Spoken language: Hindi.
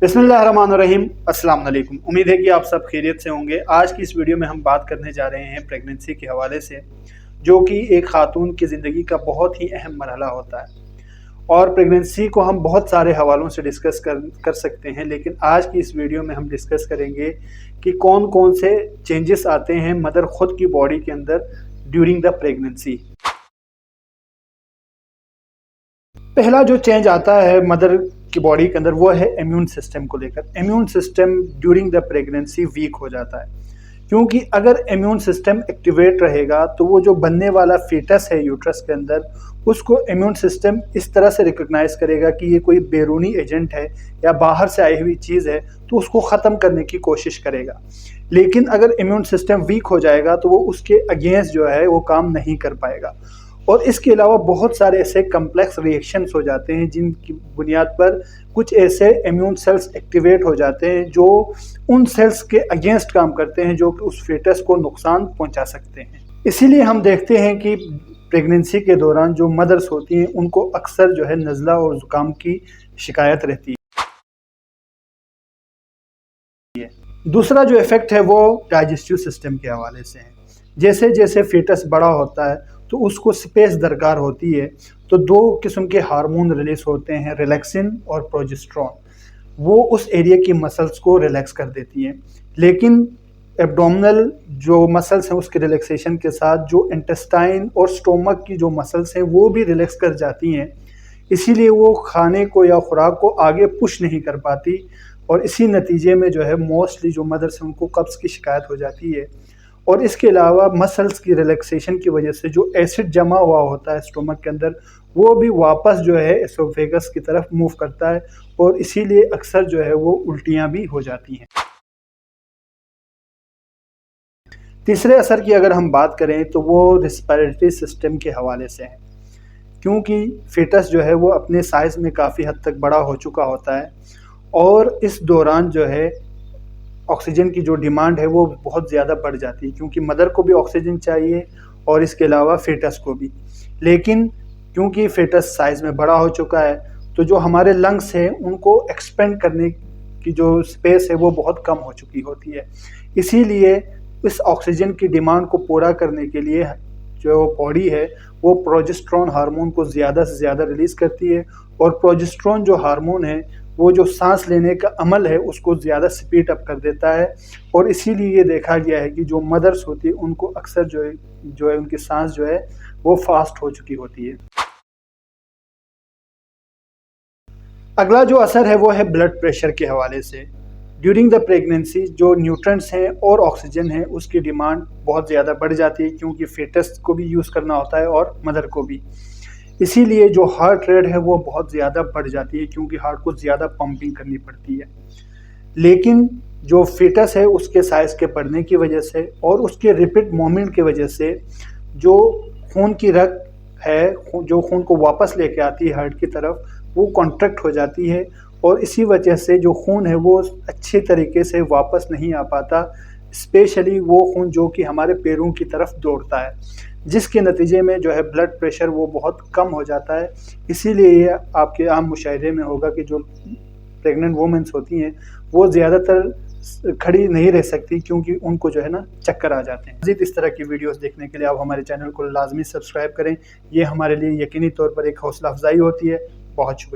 बिस्मिल्लाहिर्रहमानिर्रहीम। अस्सलाम वालेकुम। उम्मीद है कि आप सब खैरियत से होंगे। आज की इस वीडियो में हम बात करने जा रहे हैं प्रेगनेंसी के हवाले से, जो कि एक खातून की ज़िंदगी का बहुत ही अहम मरहला होता है। और प्रेगनेंसी को हम बहुत सारे हवालों से डिस्कस कर सकते हैं, लेकिन आज की इस वीडियो में हम डिस्कस करेंगे कि कौन कौन से चेंजेस आते हैं मदर खुद की बॉडी के अंदर ड्यूरिंग द प्रेगनेंसी। पहला जो चेंज आता है मदर की बॉडी के अंदर वो है इम्यून सिस्टम को लेकर। Immune system during the pregnancy week हो जाता है, क्योंकि अगर इम्यून सिस्टम एक्टिवेट रहेगा तो वो जो बनने वाला फीटस है यूट्रस के अंदर, उसको इम्यून सिस्टम इस तरह से रिकॉग्नाइज करेगा कि ये कोई बैरूनी एजेंट है या बाहर से आई हुई चीज़ है, तो उसको ख़त्म करने की कोशिश करेगा। लेकिन अगर इम्यून सिस्टम वीक हो जाएगा तो वो उसके अगेंस्ट जो है वो काम नहीं कर पाएगा। और इसके अलावा बहुत सारे ऐसे कम्प्लेक्स रिएक्शंस हो जाते हैं जिनकी बुनियाद पर कुछ ऐसे इम्यून सेल्स एक्टिवेट हो जाते हैं जो उन सेल्स के अगेंस्ट काम करते हैं, जो कि उस फेटस को नुकसान पहुंचा सकते हैं। इसीलिए हम देखते हैं कि प्रेगनेंसी के दौरान जो मदर्स होती हैं उनको अक्सर जो है नज़ला और ज़ुकाम की शिकायत रहती है। दूसरा जो इफ़ेक्ट है वो डाइजेस्टिव सिस्टम के हवाले से है। जैसे जैसे फेटस बड़ा होता है तो उसको स्पेस दरकार होती है, तो दो किस्म के हार्मोन रिलीज होते हैं, रिलैक्सिन और प्रोजेस्टेरोन। वो उस एरिया की मसल्स को रिलैक्स कर देती हैं, लेकिन एब्डोमिनल जो मसल्स हैं उसके रिलैक्सेशन के साथ जो इंटेस्टाइन और स्टोमक की जो मसल्स हैं वो भी रिलैक्स कर जाती हैं। इसीलिए वो खाने को या खुराक को आगे पुश नहीं कर पाती, और इसी नतीजे में जो है मोस्टली जो मदर्स हैं उनको कब्ज़ की शिकायत हो जाती है। और इसके अलावा मसल्स की रिलैक्सेशन की वजह से जो एसिड जमा हुआ होता है स्टोमक के अंदर, वो भी वापस जो है एसोफेगस की तरफ मूव करता है, और इसीलिए अक्सर जो है वो उल्टियाँ भी हो जाती हैं। तीसरे असर की अगर हम बात करें तो वो रेस्पिरेटरी सिस्टम के हवाले से है, क्योंकि फेटस जो है वो अपने साइज़ में काफ़ी हद तक बड़ा हो चुका होता है, और इस दौरान जो है ऑक्सीजन की जो डिमांड है वो बहुत ज़्यादा बढ़ जाती है, क्योंकि मदर को भी ऑक्सीजन चाहिए और इसके अलावा फेटस को भी। लेकिन क्योंकि फेटस साइज़ में बड़ा हो चुका है, तो जो हमारे लंग्स हैं उनको एक्सपेंड करने की जो स्पेस है वो बहुत कम हो चुकी होती है। इसीलिए इस ऑक्सीजन की डिमांड को पूरा करने के लिए जो बॉडी है वो प्रोजेस्टेरोन हार्मोन को ज़्यादा से ज़्यादा रिलीज़ करती है, और प्रोजेस्टेरोन जो हार्मोन है वो जो सांस लेने का अमल है उसको ज़्यादा स्पीड अप कर देता है। और इसीलिए ये देखा गया है कि जो मदर्स होती है उनको अक्सर जो है उनकी सांस जो है वो फास्ट हो चुकी होती है। अगला जो असर है वो है ब्लड प्रेशर के हवाले से। ड्यूरिंग द प्रेगनेंसी जो न्यूट्रिएंट्स हैं और ऑक्सीजन है उसकी डिमांड बहुत ज़्यादा बढ़ जाती है, क्योंकि फेटस को भी यूज़ करना होता है और मदर को भी। इसीलिए जो हार्ट रेट है वो बहुत ज़्यादा बढ़ जाती है, क्योंकि हार्ट को ज़्यादा पंपिंग करनी पड़ती है। लेकिन जो फेटस है उसके साइज़ के बढ़ने की वजह से और उसके रिपीट मूवमेंट की वजह से जो खून की रग है, जो खून को वापस लेके आती है हार्ट की तरफ, वो कॉन्ट्रैक्ट हो जाती है, और इसी वजह से जो खून है वो अच्छे तरीके से वापस नहीं आ पाता, स्पेशली वो खून जो कि हमारे पैरों की तरफ दौड़ता है, जिसके नतीजे में जो है ब्लड प्रेशर वो बहुत कम हो जाता है। इसीलिए ये आपके आम मुशाहिदे में होगा कि जो प्रेग्नेंट वुमेन्स होती हैं वो ज़्यादातर खड़ी नहीं रह सकती, क्योंकि उनको जो है ना चक्कर आ जाते हैं। मज़ीद इस तरह की वीडियोस देखने के लिए आप हमारे चैनल को लाजमी सब्सक्राइब करें। ये हमारे लिए यकीनी तौर पर एक हौसला अफजाई होती है। बहुत शुक्रिया।